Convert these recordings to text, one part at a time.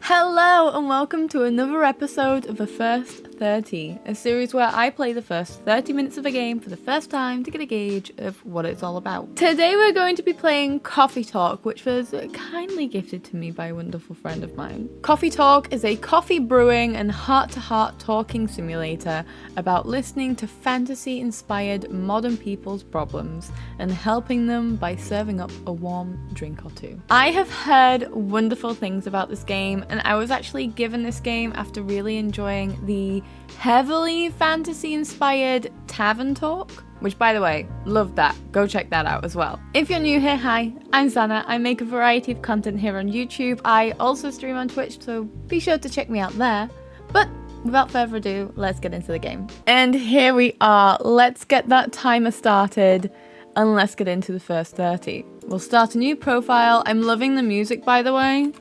Hello and welcome to another episode of the First 30, a series where I play the first 30 minutes of a game for the first time to get a gauge of what it's all about. Today we're going to be playing Coffee Talk, which was kindly gifted to me by a wonderful friend of mine. Coffee Talk is a coffee brewing and heart-to-heart talking simulator about listening to fantasy-inspired modern people's problems and helping them by serving up a warm drink or two. I have heard wonderful things about this game, and I was actually given this game after really enjoying the heavily fantasy-inspired Tavern Talk, which, by the way, loved that. Go check that out as well. If you're new here, hi, I'm Zana. I make a variety of content here on YouTube. I also stream on Twitch, so be sure to check me out there. But without further ado, let's get into the game. And here we are. Let's get that timer started, and let's get into the first 30. We'll start a new profile. I'm loving the music, by the way.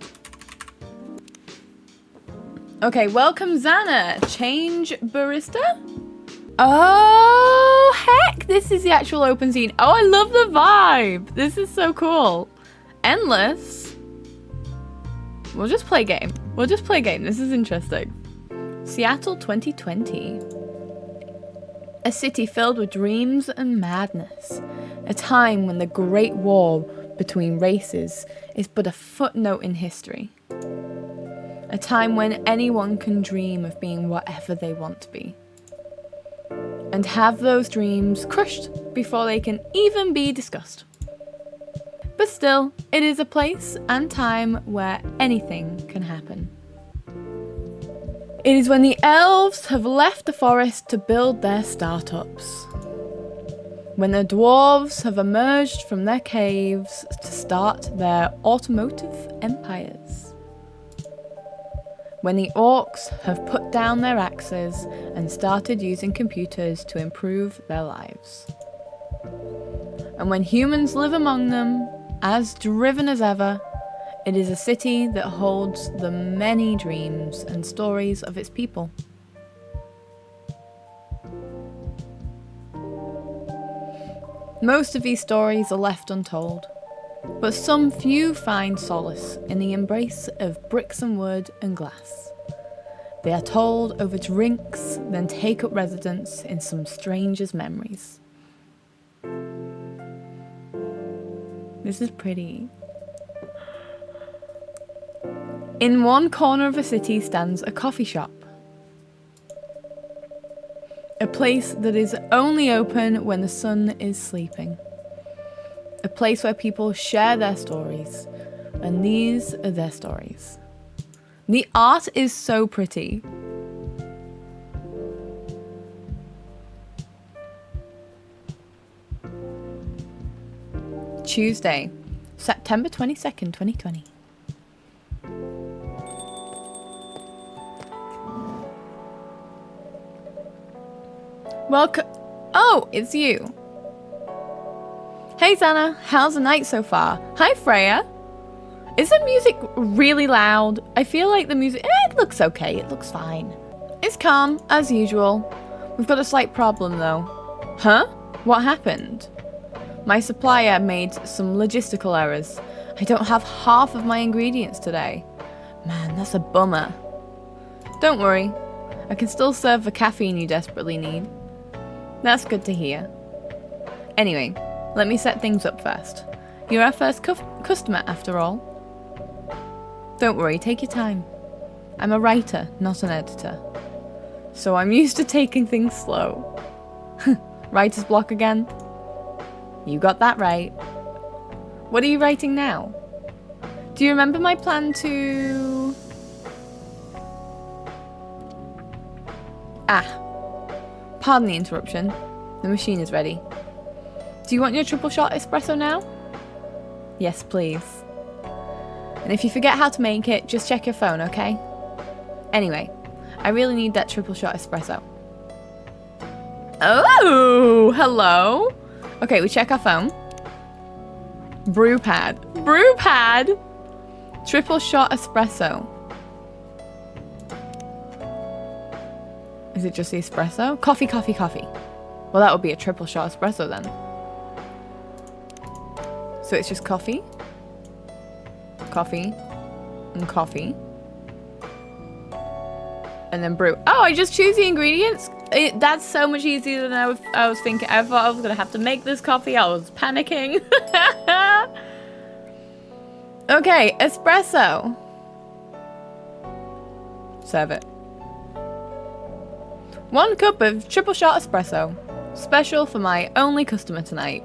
Okay, welcome Zana. Change barista? Oh, heck! This is the actual open scene. Oh, I love the vibe. This is so cool. Endless. We'll just play game. This is interesting. Seattle 2020. A city filled with dreams and madness. A time when the Great War between races is but a footnote in history. A time when anyone can dream of being whatever they want to be. And have those dreams crushed before they can even be discussed. But still, it is a place and time where anything can happen. It is when the elves have left the forest to build their startups. When the dwarves have emerged from their caves to start their automotive empires. When the orcs have put down their axes and started using computers to improve their lives. And when humans live among them, as driven as ever, it is a city that holds the many dreams and stories of its people. Most of these stories are left untold, but some few find solace in the embrace of bricks and wood and glass. They are told over drinks, then take up residence in some stranger's memories. This is pretty. In one corner of the city stands a coffee shop. A place that is only open when the sun is sleeping. A place where people share their stories, and these are their stories. The art is so pretty. Tuesday, September 22nd, 2020. Welcome. Oh, it's you. Hey Zana, how's the night so far? Hi Freya. Is the music really loud? I feel like the music, it looks okay, it looks fine. It's calm, as usual. We've got a slight problem though. Huh? What happened? My supplier made some logistical errors. I don't have half of my ingredients today. Man, that's a bummer. Don't worry, I can still serve the caffeine you desperately need. That's good to hear. Anyway, let me set things up first. You're our first customer, after all. Don't worry, take your time. I'm a writer, not an editor. So I'm used to taking things slow. Writer's block again? You got that right. What are you writing now? Do you remember my plan to... Pardon the interruption. The machine is ready. Do you want your triple shot espresso now? Yes, please. And if you forget how to make it, just check your phone, okay? Anyway, I really need that triple shot espresso. Oh, hello. Okay, we check our phone. Brewpad. Brewpad! Triple shot espresso. Is it just the espresso? Coffee, coffee, coffee. Well, that would be a triple shot espresso then. So it's just coffee, coffee, and coffee. and then brew. Oh, I just choose the ingredients? That's so much easier than I was thinking. I thought I was going to have to make this coffee. I was panicking. Okay, espresso. Serve it. 1 cup of triple shot espresso. Special for my only customer tonight.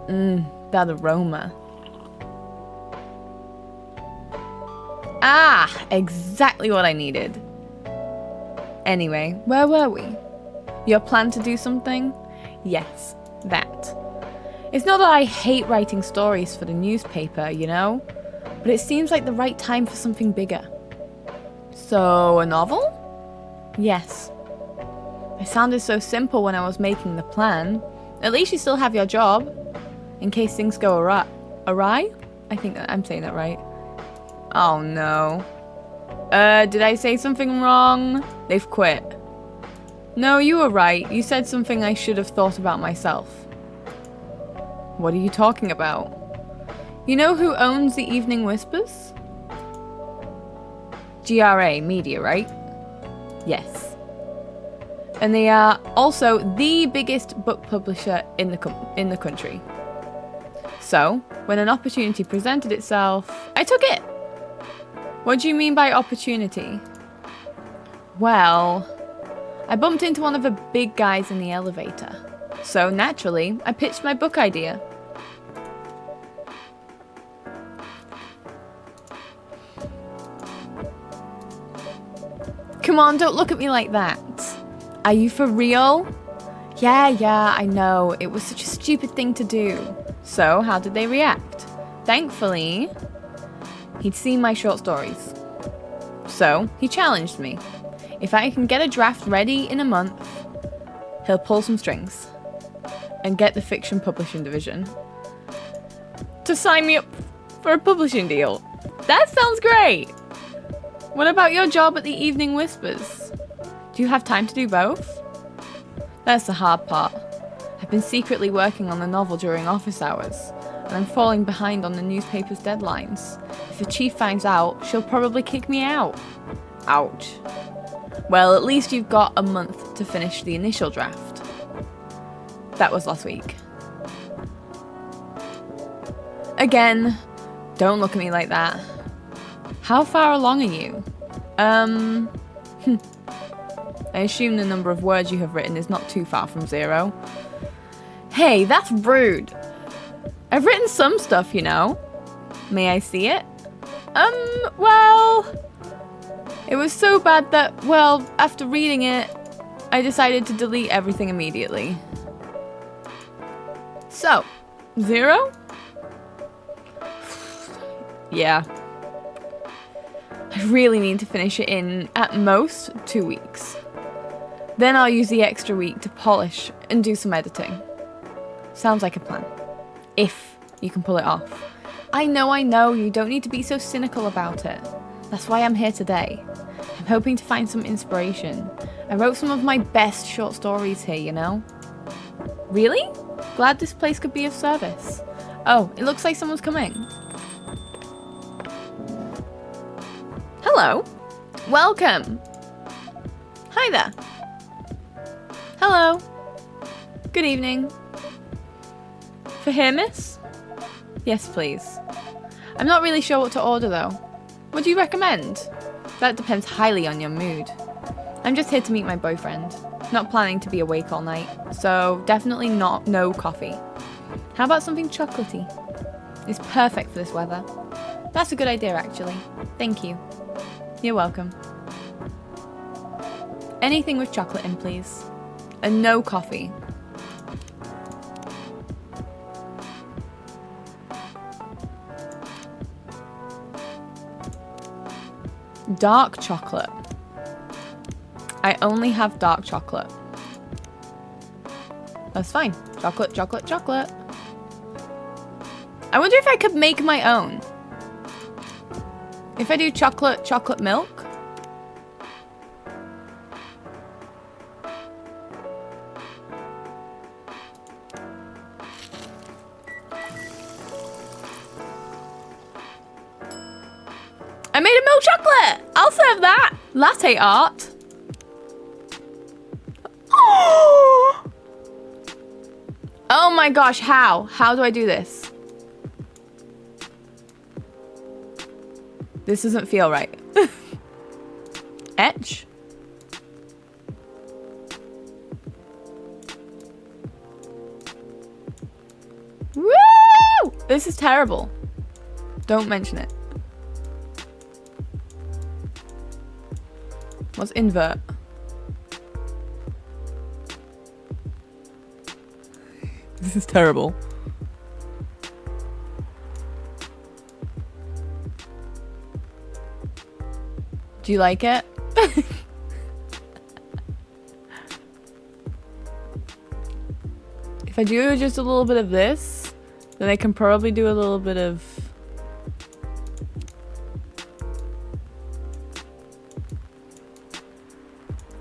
That aroma. Ah, exactly what I needed. Anyway, where were we? Your plan to do something? Yes, that. It's not that I hate writing stories for the newspaper, you know? But it seems like the right time for something bigger. So, a novel? Yes. It sounded so simple when I was making the plan. At least you still have your job. In case things go awry? I think I'm saying that right. Oh no. Did I say something wrong? They've quit. No, you were right. You said something I should have thought about myself. What are you talking about? You know who owns the Evening Whispers? GRA Media, right? Yes. And they are also the biggest book publisher in the country. So, when an opportunity presented itself, I took it. What do you mean by opportunity? Well, I bumped into one of the big guys in the elevator. So naturally, I pitched my book idea. Come on, don't look at me like that. Are you for real? Yeah, I know. It was such a stupid thing to do. So, how did they react? Thankfully, he'd seen my short stories. So, he challenged me. If I can get a draft ready in a month, he'll pull some strings and get the fiction publishing division to sign me up for a publishing deal. That sounds great! What about your job at the Evening Whispers? Do you have time to do both? That's the hard part. I've been secretly working on the novel during office hours, and I'm falling behind on the newspaper's deadlines. If the chief finds out, she'll probably kick me out. Ouch. Well, at least you've got a month to finish the initial draft. That was last week. Again, don't look at me like that. How far along are you? I assume the number of words you have written is not too far from 0. Hey, that's rude. I've written some stuff, you know. May I see it? Well... It was so bad that, well, after reading it, I decided to delete everything immediately. So, 0? Yeah. I really need to finish it in, at most, 2 weeks. Then I'll use the extra week to polish and do some editing. Sounds like a plan. If you can pull it off. I know, you don't need to be so cynical about it. That's why I'm here today. I'm hoping to find some inspiration. I wrote some of my best short stories here, you know? Really? Glad this place could be of service. Oh, it looks like someone's coming. Hello. Welcome. Hi there. Hello. Good evening. For here, miss? Yes, please. I'm not really sure what to order, though. What do you recommend? That depends highly on your mood. I'm just here to meet my boyfriend. Not planning to be awake all night, so definitely no coffee. How about something chocolatey? It's perfect for this weather. That's a good idea, actually. Thank you. You're welcome. Anything with chocolate in, please. And no coffee. Dark chocolate. I only have dark chocolate. That's fine. Chocolate, chocolate, chocolate. I wonder if I could make my own. If I do chocolate, chocolate milk. I made a milk chocolate! I'll serve that! Latte art? Oh my gosh, how? How do I do this? This doesn't feel right. Etch? Woo! This is terrible. Don't mention it. What's invert? This is terrible. Do you like it? If I do just a little bit of this, then I can probably do a little bit of...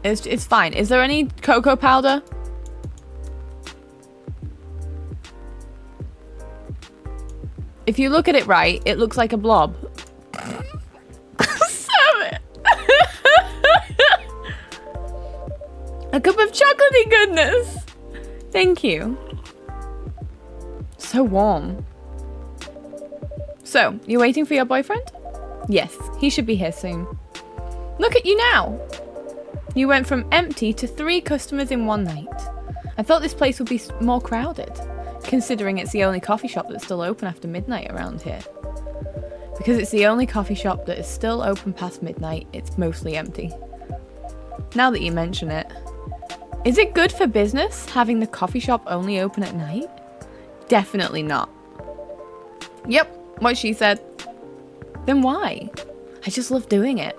It's fine. Is there any cocoa powder? If you look at it right, it looks like a blob. A cup of chocolatey goodness. Thank you. So warm. So, you waiting for your boyfriend? Yes, he should be here soon. Look at you now. You went from empty to 3 customers in one night. I thought this place would be more crowded, considering it's the only coffee shop that's still open after midnight around here. Because it's the only coffee shop that is still open past midnight, it's mostly empty. Now that you mention it, is it good for business having the coffee shop only open at night? Definitely not. Yep, what she said. Then why? I just love doing it.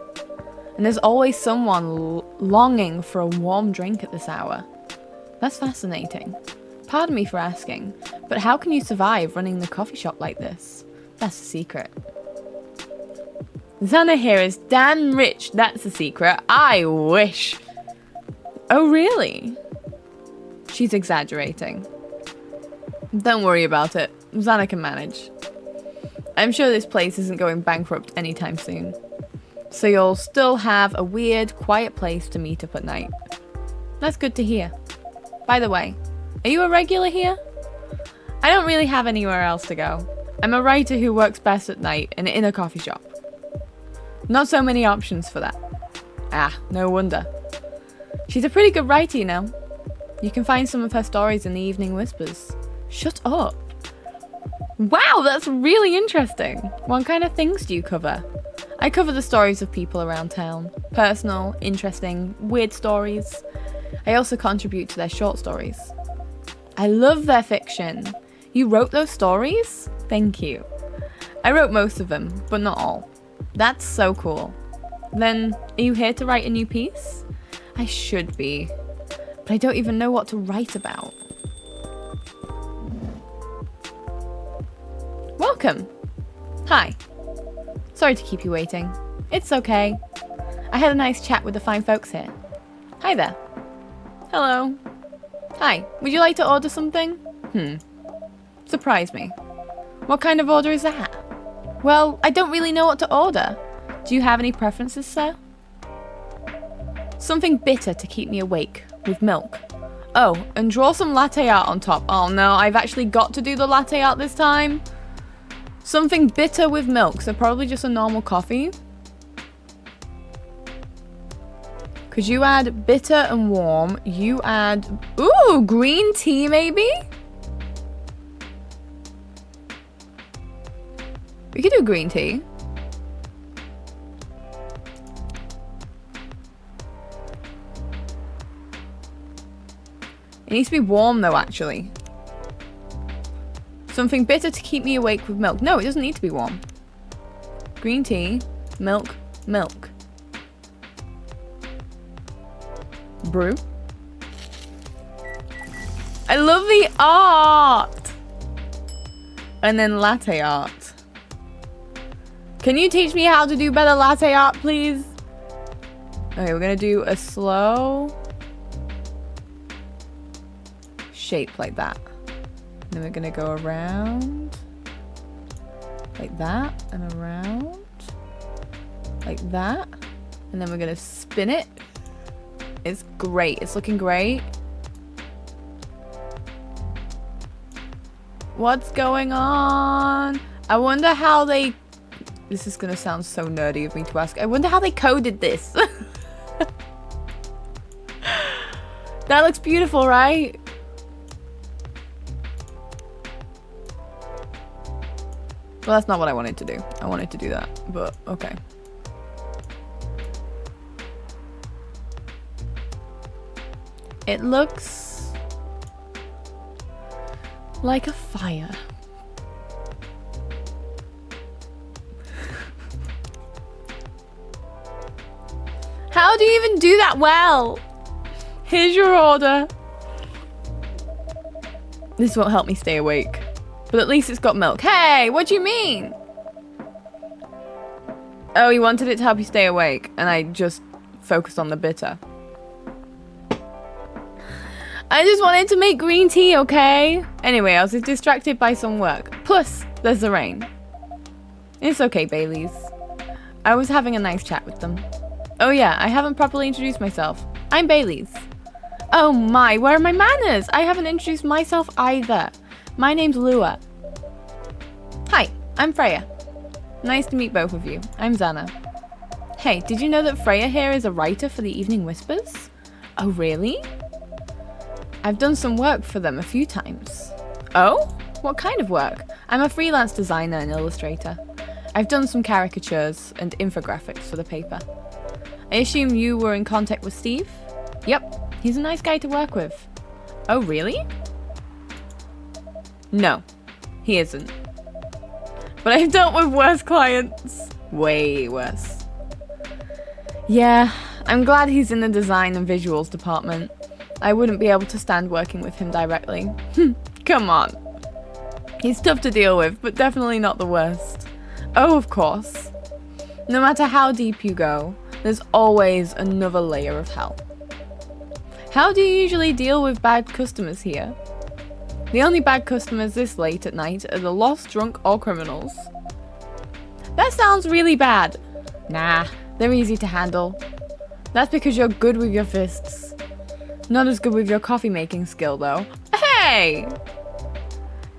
And there's always someone longing for a warm drink at this hour. That's fascinating. Pardon me for asking, but how can you survive running the coffee shop like this? That's the secret. Xana here is damn rich, that's the secret. I wish. Oh, really? She's exaggerating. Don't worry about it. Xana can manage. I'm sure this place isn't going bankrupt anytime soon. So you'll still have a weird, quiet place to meet up at night. That's good to hear. By the way, are you a regular here? I don't really have anywhere else to go. I'm a writer who works best at night and in a coffee shop. Not so many options for that. Ah, no wonder. She's a pretty good writer, you know. You can find some of her stories in the Evening Whispers. Shut up. Wow, that's really interesting. What kind of things do you cover? I cover the stories of people around town. Personal, interesting, weird stories. I also contribute to their short stories. I love their fiction. You wrote those stories? Thank you. I wrote most of them, but not all. That's so cool. Then, are you here to write a new piece? I should be, but I don't even know what to write about. Welcome. Hi. Sorry to keep you waiting. It's okay. I had a nice chat with the fine folks here. Hi there. Hello. Hi, would you like to order something? Surprise me. What kind of order is that? Well, I don't really know what to order. Do you have any preferences, sir? Something bitter to keep me awake, with milk. Oh, and draw some latte art on top. Oh no, I've actually got to do the latte art this time. Something bitter with milk, so probably just a normal coffee. Could you add bitter and warm? You add, ooh, green tea maybe? We could do green tea. It needs to be warm though, actually. Something bitter to keep me awake with milk. No, it doesn't need to be warm. Green tea, milk, milk. Brew. I love the art! And then latte art. Can you teach me how to do better latte art, please? Okay, we're gonna do a slow shape like that. Then we're gonna go around like that and around like that And then we're going to spin it. It's great. It's looking great. What's going on? I wonder how they... This is going to sound so nerdy of me to ask. I wonder how they coded this. That looks beautiful, right? Well, that's not what I wanted to do. I wanted to do that, but okay. It looks like a fire. How do you even do that well? Here's your order. This won't help me stay awake. But at least it's got milk. Hey, what do you mean? Oh, you wanted it to help you stay awake, and I just focused on the bitter. I just wanted to make green tea, okay? Anyway, I was distracted by some work. Plus, there's the rain. It's okay, Baileys. I was having a nice chat with them. Oh yeah, I haven't properly introduced myself. I'm Baileys. Oh my, where are my manners? I haven't introduced myself either. My name's Lua. Hi, I'm Freya. Nice to meet both of you. I'm Xana. Hey, did you know that Freya here is a writer for the Evening Whispers? Oh, really? I've done some work for them a few times. Oh? What kind of work? I'm a freelance designer and illustrator. I've done some caricatures and infographics for the paper. I assume you were in contact with Steve? Yep, he's a nice guy to work with. Oh, really? No, he isn't. But I've dealt with worse clients. Way worse. Yeah, I'm glad he's in the design and visuals department. I wouldn't be able to stand working with him directly. Come on. He's tough to deal with, but definitely not the worst. Oh, of course. No matter how deep you go, there's always another layer of hell. How do you usually deal with bad customers here? The only bad customers this late at night are the lost, drunk, or criminals. That sounds really bad. Nah, they're easy to handle. That's because you're good with your fists. Not as good with your coffee making skill, though. Hey!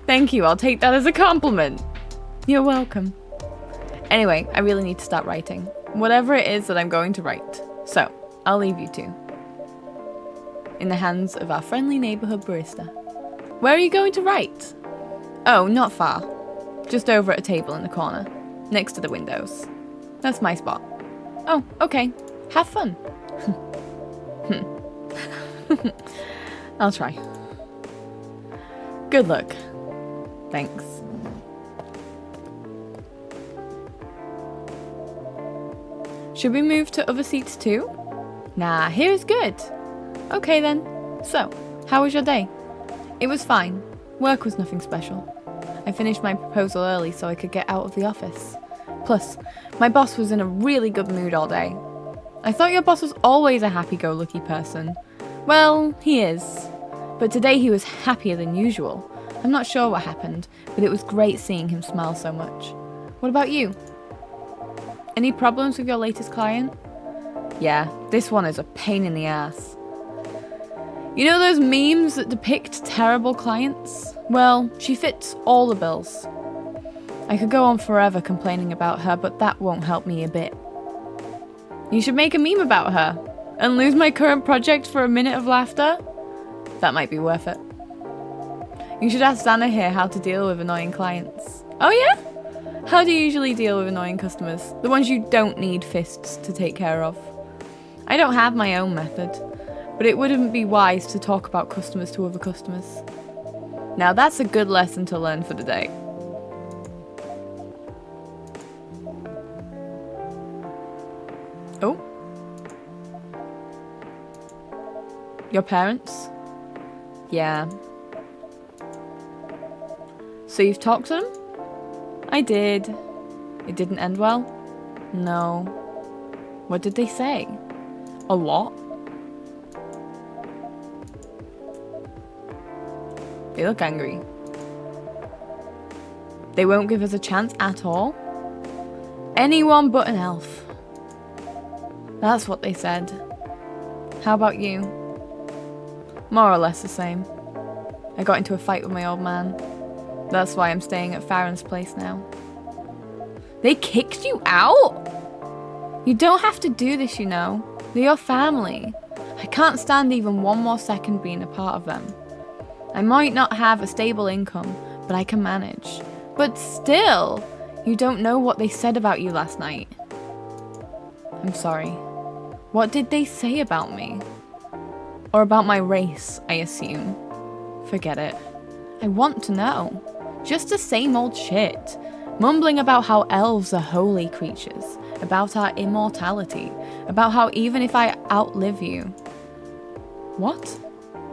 Thank you, I'll take that as a compliment. You're welcome. Anyway, I really need to start writing. Whatever it is that I'm going to write. So, I'll leave you two in the hands of our friendly neighborhood barista. Where are you going to write? Oh, not far. Just over at a table in the corner, next to the windows. That's my spot. Oh, okay. Have fun. I'll try. Good luck. Thanks. Should we move to other seats too? Nah, here is good. Okay then. So, how was your day? It was fine. Work was nothing special. I finished my proposal early so I could get out of the office. Plus, my boss was in a really good mood all day. I thought your boss was always a happy-go-lucky person. Well, he is. But today he was happier than usual. I'm not sure what happened, but it was great seeing him smile so much. What about you? Any problems with your latest client? Yeah, this one is a pain in the ass. You know those memes that depict terrible clients? Well, she fits all the bills. I could go on forever complaining about her, but that won't help me a bit. You should make a meme about her and lose my current project for a minute of laughter? That might be worth it. You should ask Xana here how to deal with annoying clients. Oh yeah? How do you usually deal with annoying customers? The ones you don't need fists to take care of. I don't have my own method, but it wouldn't be wise to talk about customers to other customers. Now that's a good lesson to learn for the day. Oh? Your parents? Yeah. So you've talked to them? I did. It didn't end well? No. What did they say? A lot? They look angry. They won't give us a chance at all? Anyone but an elf. That's what they said. How about you? More or less the same. I got into a fight with my old man. That's why I'm staying at Farron's place now. They kicked you out? You don't have to do this, you know. They're your family. I can't stand even one more second being a part of them. I might not have a stable income, but I can manage. But still, you don't know what they said about you last night. I'm sorry. What did they say about me? Or about my race, I assume. Forget it. I want to know. Just the same old shit. Mumbling about how elves are holy creatures, about our immortality, about how even if I outlive you... What?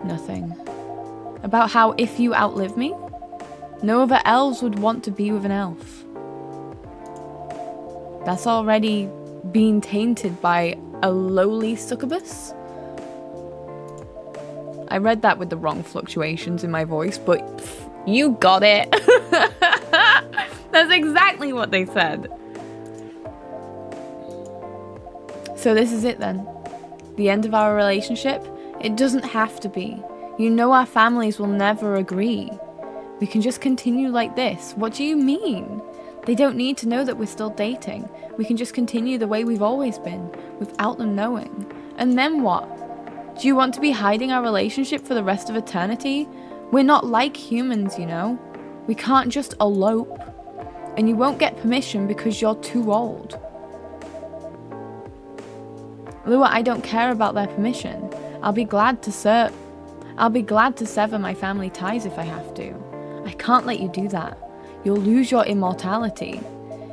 Nothing. About how if you outlive me, no other elves would want to be with an elf. That's already been tainted by a lowly succubus? I read that with the wrong fluctuations in my voice, but you got it. That's exactly what they said. So this is it then. The end of our relationship? It doesn't have to be. You know our families will never agree. We can just continue like this. What do you mean? They don't need to know that we're still dating. We can just continue the way we've always been, without them knowing. And then what? Do you want to be hiding our relationship for the rest of eternity? We're not like humans, you know. We can't just elope. And you won't get permission because you're too old. Lua, I don't care about their permission. I'll be glad to sever my family ties if I have to. I can't let you do that. You'll lose your immortality.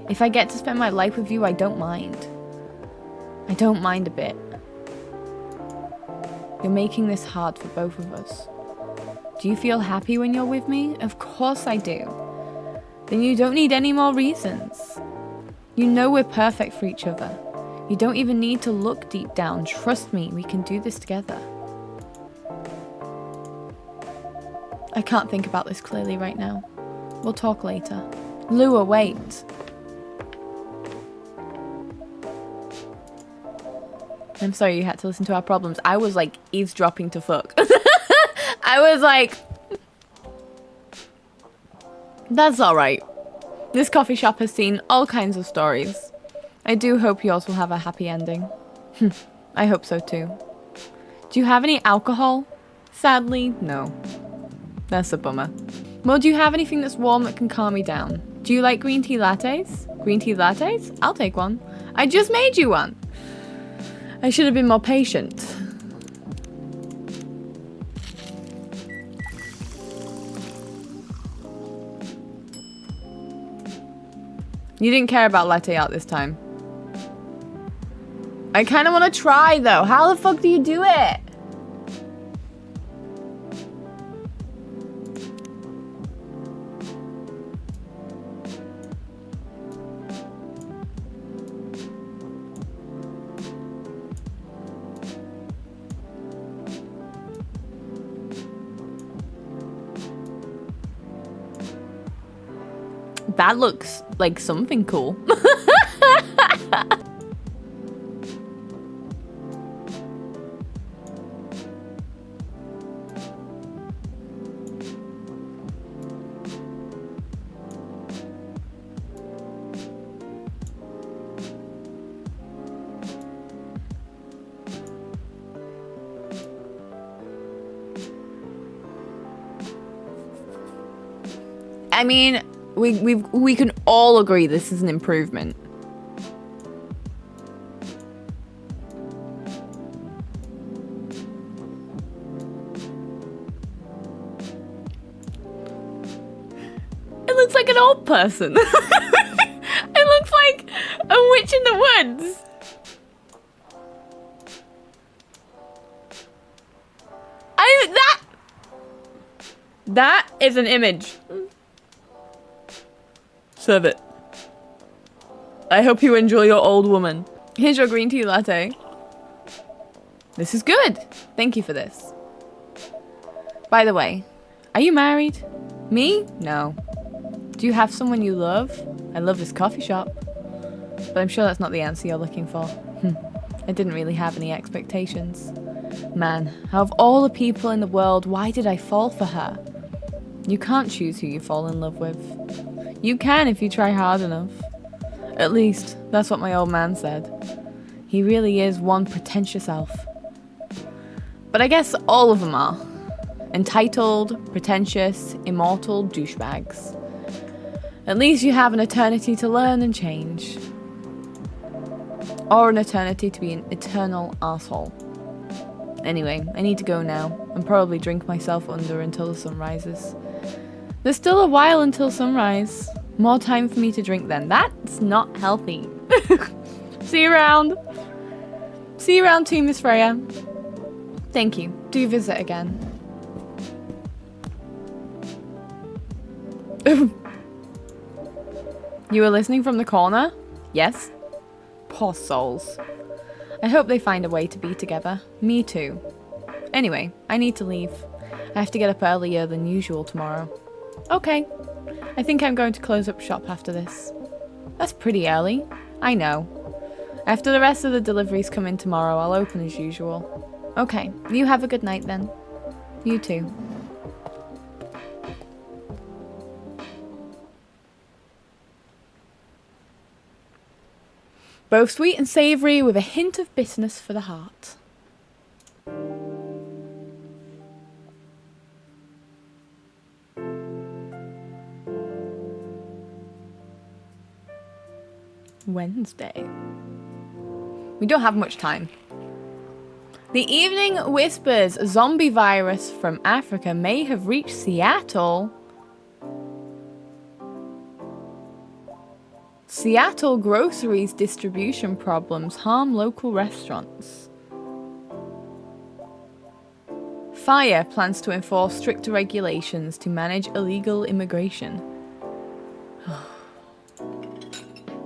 If I get to spend my life with you, I don't mind. I don't mind a bit. You're making this hard for both of us. Do you feel happy when you're with me? Of course I do. Then you don't need any more reasons. You know we're perfect for each other. You don't even need to look deep down. Trust me, we can do this together. I can't think about this clearly right now. We'll talk later. Lua, wait. I'm sorry you had to listen to our problems. I was like eavesdropping to fuck. I was like... That's alright. This coffee shop has seen all kinds of stories. I do hope yours will have a happy ending. I hope so too. Do you have any alcohol? Sadly, no. That's a bummer. Well, do you have anything that's warm that can calm me down? Do you like green tea lattes? Green tea lattes? I'll take one. I just made you one. I should have been more patient. You didn't care about latte art this time. I kind of want to try though. How the fuck do you do it? That looks like something cool. I mean, we can all agree this is an improvement. It looks like an old person. It looks like a witch in the woods. That is an image. Serve it. I hope you enjoy your old woman. Here's your green tea latte. This is good. Thank you for this. By the way, are you married? Me? No. Do you have someone you love? I love this coffee shop. But I'm sure that's not the answer you're looking for. I didn't really have any expectations. Man, out of all the people in the world, why did I fall for her? You can't choose who you fall in love with. You can if you try hard enough. At least, that's what my old man said. He really is one pretentious elf. But I guess all of them are. Entitled, pretentious, immortal douchebags. At least you have an eternity to learn and change. Or an eternity to be an eternal arsehole. Anyway, I need to go now, and probably drink myself under until the sun rises. There's still a while until sunrise. More time for me to drink then. That's not healthy. See you around. See you around too, Miss Freya. Thank you. Do visit again. You were listening from the corner? Yes. Poor souls. I hope they find a way to be together. Me too. Anyway, I need to leave. I have to get up earlier than usual tomorrow. Okay. I think I'm going to close up shop after this. That's pretty early. I know. After the rest of the deliveries come in tomorrow, I'll open as usual. Okay, you have a good night then. You too. Both sweet and savoury with a hint of bitterness for the heart. Wednesday. We don't have much time. The evening whispers a zombie virus from Africa may have reached Seattle. Seattle groceries distribution problems harm local restaurants. Fire plans to enforce stricter regulations to manage illegal immigration.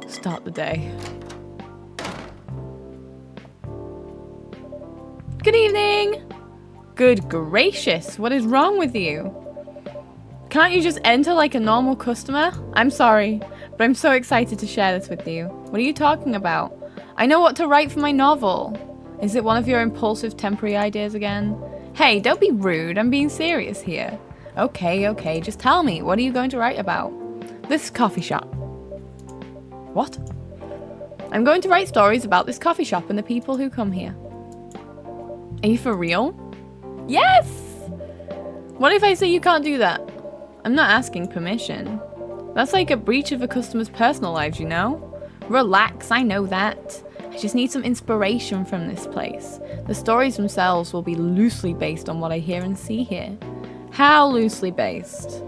Start the day. Good evening! Good gracious, what is wrong with you? Can't you just enter like a normal customer? I'm sorry, but I'm so excited to share this with you. What are you talking about? I know what to write for my novel. Is it one of your impulsive temporary ideas again? Hey, don't be rude, I'm being serious here. Okay, just tell me, what are you going to write about? This coffee shop. What? I'm going to write stories about this coffee shop and the people who come here. Are you for real? Yes! What if I say you can't do that? I'm not asking permission. That's like a breach of a customer's personal lives, you know? Relax, I know that. I just need some inspiration from this place. The stories themselves will be loosely based on what I hear and see here. How loosely based?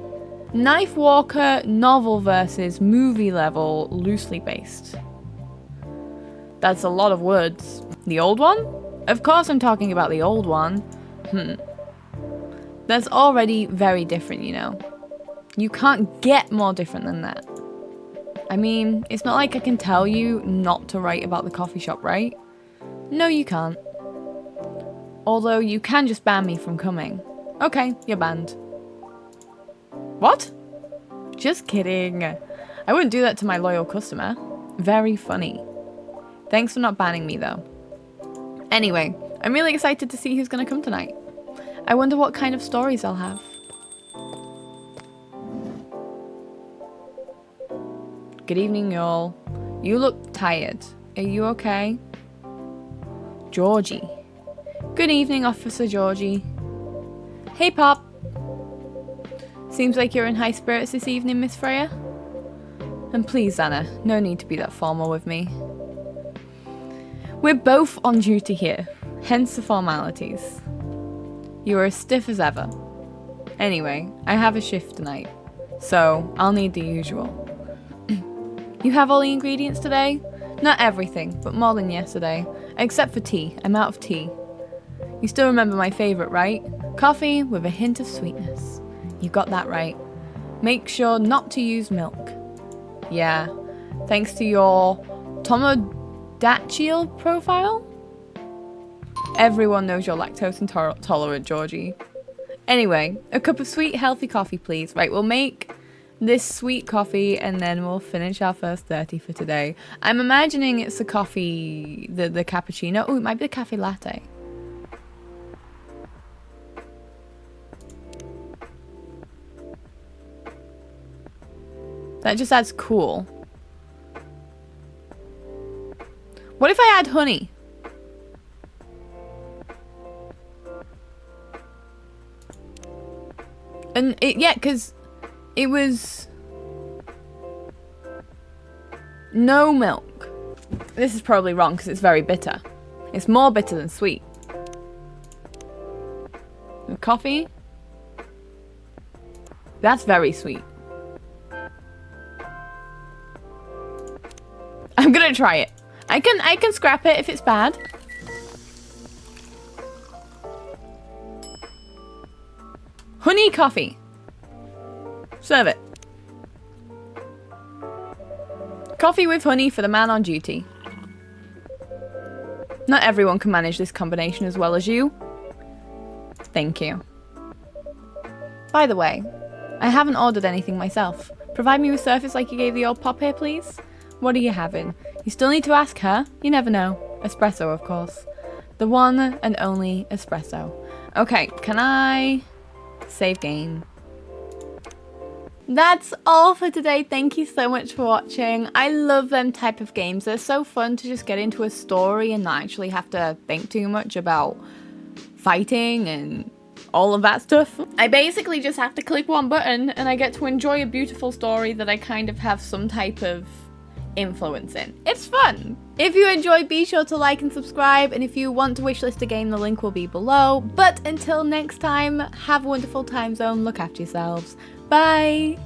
Knife Walker, novel versus movie level, loosely based. That's a lot of words. The old one? Of course I'm talking about the old one. That's already very different, you know. You can't get more different than that. I mean, it's not like I can tell you not to write about the coffee shop, right? No, you can't. Although you can just ban me from coming. Okay, you're banned. What? Just kidding. I wouldn't do that to my loyal customer. Very funny. Thanks for not banning me though. Anyway, I'm really excited to see who's gonna come tonight. I wonder what kind of stories I'll have. Good evening, y'all. You look tired. Are you okay? Georgie. Good evening, Officer Georgie. Hey, Pop. Seems like you're in high spirits this evening, Miss Freya. And please, Anna, no need to be that formal with me. We're both on duty here, hence the formalities. You are as stiff as ever. Anyway, I have a shift tonight, so I'll need the usual. You have all the ingredients today? Not everything, but more than yesterday. Except for tea. I'm out of tea. You still remember my favourite, right? Coffee with a hint of sweetness. You got that right. Make sure not to use milk. Yeah, thanks to your Tomodachiel profile? Everyone knows you're lactose intolerant, Georgie. Anyway, a cup of sweet, healthy coffee, please. Right, we'll make this sweet coffee, and then we'll finish our first 30 for today. I'm imagining it's the coffee, the cappuccino. Oh, it might be the cafe latte. That just adds cool. What if I add honey? And yeah, because it was no milk. This is probably wrong because it's very bitter. It's more bitter than sweet. And coffee? That's very sweet. I'm gonna try it. I can scrap it if it's bad. Honey coffee. Serve it. Coffee with honey for the man on duty. Not everyone can manage this combination as well as you. Thank you. By the way, I haven't ordered anything myself. Provide me with service like you gave the old pop here, please. What are you having? You still need to ask her. You never know. Espresso, of course. The one and only espresso. Okay, can I save game? That's all for today. Thank you so much for watching. I love them type of games. They're so fun to just get into a story and not actually have to think too much about fighting and all of that stuff. I basically just have to click one button and I get to enjoy a beautiful story that I kind of have some type of influence in. It's fun. If you enjoyed, be sure to like and subscribe, and if you want to wishlist a game, the link will be below. But until next time, have a wonderful time zone, look after yourselves. Bye!